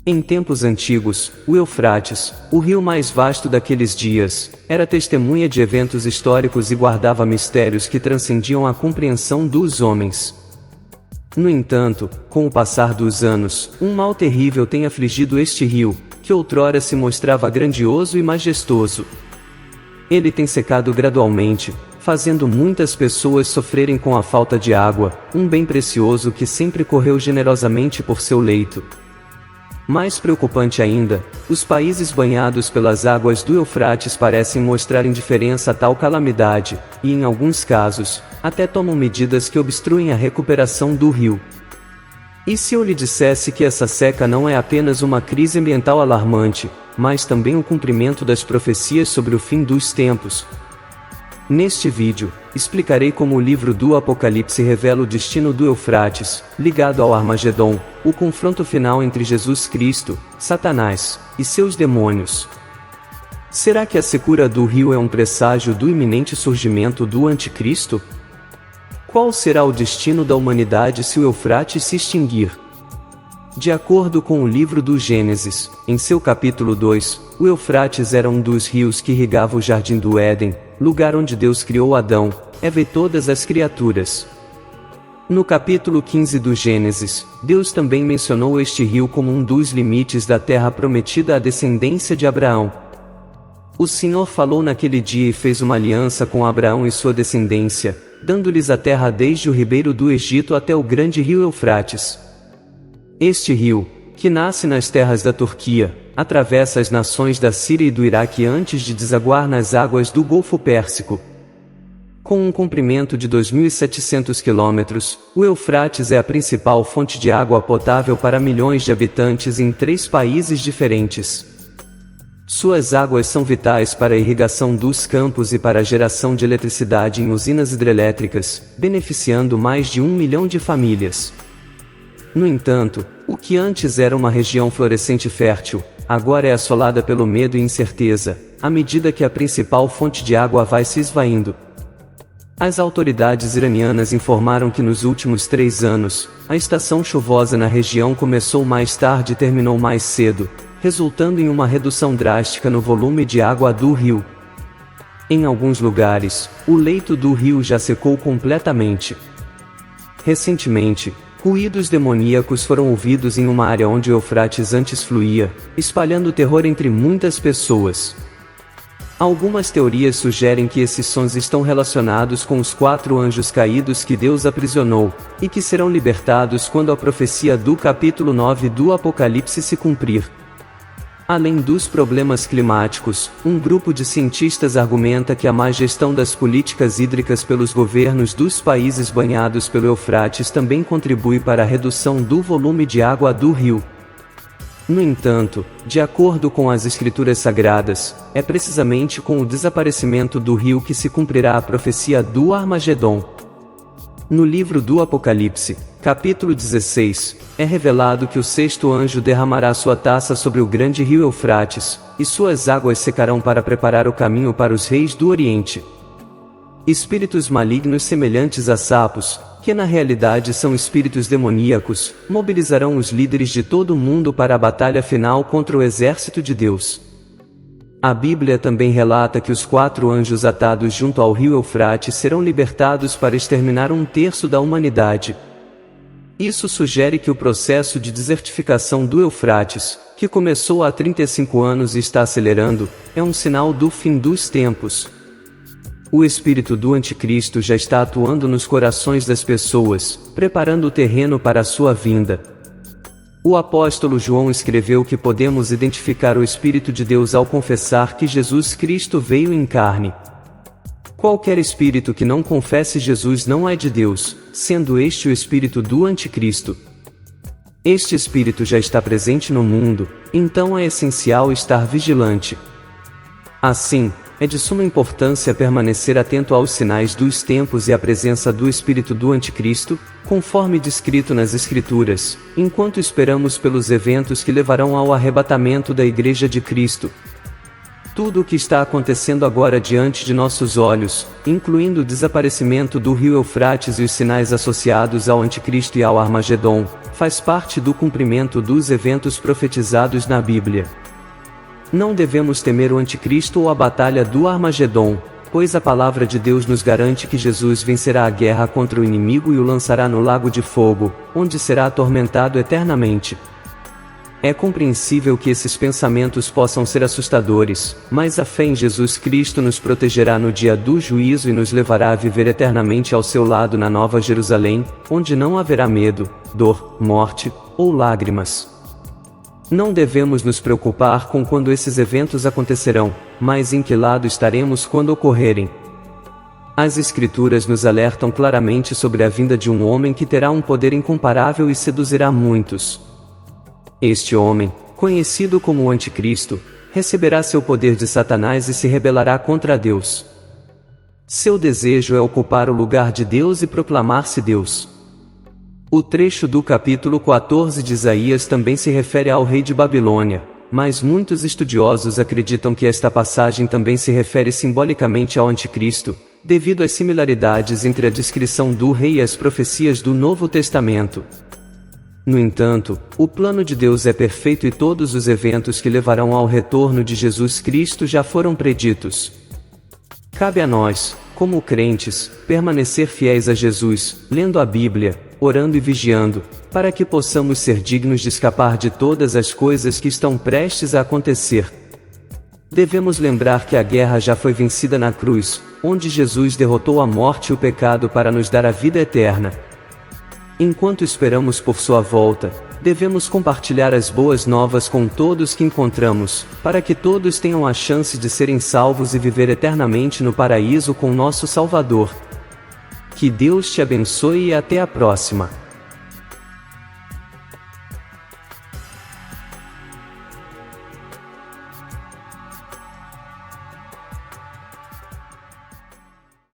Em tempos antigos, o Eufrates, o rio mais vasto daqueles dias, era testemunha de eventos históricos e guardava mistérios que transcendiam a compreensão dos homens. No entanto, com o passar dos anos, um mal terrível tem afligido este rio, que outrora se mostrava grandioso e majestoso. Ele tem secado gradualmente, fazendo muitas pessoas sofrerem com a falta de água, um bem precioso que sempre correu generosamente por seu leito. Mais preocupante ainda, os países banhados pelas águas do Eufrates parecem mostrar indiferença a tal calamidade, e em alguns casos, até tomam medidas que obstruem a recuperação do rio. E se eu lhe dissesse que essa seca não é apenas uma crise ambiental alarmante, mas também o cumprimento das profecias sobre o fim dos tempos? Neste vídeo, explicarei como o livro do Apocalipse revela o destino do Eufrates, ligado ao Armagedon, o confronto final entre Jesus Cristo, Satanás, e seus demônios. Será que a secura do rio é um presságio do iminente surgimento do Anticristo? Qual será o destino da humanidade se o Eufrates se extinguir? De acordo com o livro do Gênesis, em seu capítulo 2, o Eufrates era um dos rios que irrigava o jardim do Éden, lugar onde Deus criou Adão, Eva e todas as criaturas. No capítulo 15 do Gênesis, Deus também mencionou este rio como um dos limites da terra prometida à descendência de Abraão. O Senhor falou naquele dia e fez uma aliança com Abraão e sua descendência, dando-lhes a terra desde o ribeiro do Egito até o grande rio Eufrates. Este rio, que nasce nas terras da Turquia, atravessa as nações da Síria e do Iraque antes de desaguar nas águas do Golfo Pérsico. Com um comprimento de 2.700 quilômetros, o Eufrates é a principal fonte de água potável para milhões de habitantes em 3 países diferentes. Suas águas são vitais para a irrigação dos campos e para a geração de eletricidade em usinas hidrelétricas, beneficiando mais de 1 milhão de famílias. No entanto, o que antes era uma região florescente e fértil, agora é assolada pelo medo e incerteza, à medida que a principal fonte de água vai se esvaindo. As autoridades iranianas informaram que nos últimos 3 anos, a estação chuvosa na região começou mais tarde e terminou mais cedo, resultando em uma redução drástica no volume de água do rio. Em alguns lugares, o leito do rio já secou completamente. Recentemente, ruídos demoníacos foram ouvidos em uma área onde o Eufrates antes fluía, espalhando terror entre muitas pessoas. Algumas teorias sugerem que esses sons estão relacionados com os 4 anjos caídos que Deus aprisionou, e que serão libertados quando a profecia do capítulo 9 do Apocalipse se cumprir. Além dos problemas climáticos, um grupo de cientistas argumenta que a má gestão das políticas hídricas pelos governos dos países banhados pelo Eufrates também contribui para a redução do volume de água do rio. No entanto, de acordo com as Escrituras Sagradas, é precisamente com o desaparecimento do rio que se cumprirá a profecia do Armagedon. No livro do Apocalipse, capítulo 16, é revelado que o 6º anjo derramará sua taça sobre o grande rio Eufrates, e suas águas secarão para preparar o caminho para os reis do Oriente. Espíritos malignos semelhantes a sapos, que na realidade são espíritos demoníacos, mobilizarão os líderes de todo o mundo para a batalha final contra o exército de Deus. A Bíblia também relata que os 4 anjos atados junto ao rio Eufrates serão libertados para exterminar 1/3 da humanidade. Isso sugere que o processo de desertificação do Eufrates, que começou há 35 anos e está acelerando, é um sinal do fim dos tempos. O espírito do Anticristo já está atuando nos corações das pessoas, preparando o terreno para a sua vinda. O apóstolo João escreveu que podemos identificar o Espírito de Deus ao confessar que Jesus Cristo veio em carne. Qualquer espírito que não confesse Jesus não é de Deus, sendo este o espírito do Anticristo. Este espírito já está presente no mundo, então é essencial estar vigilante. Assim, é de suma importância permanecer atento aos sinais dos tempos e à presença do espírito do Anticristo, conforme descrito nas Escrituras, enquanto esperamos pelos eventos que levarão ao arrebatamento da Igreja de Cristo. Tudo o que está acontecendo agora diante de nossos olhos, incluindo o desaparecimento do rio Eufrates e os sinais associados ao Anticristo e ao Armagedon, faz parte do cumprimento dos eventos profetizados na Bíblia. Não devemos temer o anticristo ou a batalha do Armagedon, pois a palavra de Deus nos garante que Jesus vencerá a guerra contra o inimigo e o lançará no lago de fogo, onde será atormentado eternamente. É compreensível que esses pensamentos possam ser assustadores, mas a fé em Jesus Cristo nos protegerá no dia do juízo e nos levará a viver eternamente ao seu lado na Nova Jerusalém, onde não haverá medo, dor, morte ou lágrimas. Não devemos nos preocupar com quando esses eventos acontecerão, mas em que lado estaremos quando ocorrerem. As Escrituras nos alertam claramente sobre a vinda de um homem que terá um poder incomparável e seduzirá muitos. Este homem, conhecido como o Anticristo, receberá seu poder de Satanás e se rebelará contra Deus. Seu desejo é ocupar o lugar de Deus e proclamar-se Deus. O trecho do capítulo 14 de Isaías também se refere ao rei de Babilônia, mas muitos estudiosos acreditam que esta passagem também se refere simbolicamente ao Anticristo, devido às similaridades entre a descrição do rei e as profecias do Novo Testamento. No entanto, o plano de Deus é perfeito e todos os eventos que levarão ao retorno de Jesus Cristo já foram preditos. Cabe a nós, como crentes, permanecer fiéis a Jesus, lendo a Bíblia, orando e vigiando, para que possamos ser dignos de escapar de todas as coisas que estão prestes a acontecer. Devemos lembrar que a guerra já foi vencida na cruz, onde Jesus derrotou a morte e o pecado para nos dar a vida eterna. Enquanto esperamos por sua volta, devemos compartilhar as boas novas com todos que encontramos, para que todos tenham a chance de serem salvos e viver eternamente no paraíso com nosso Salvador. Que Deus te abençoe e até a próxima.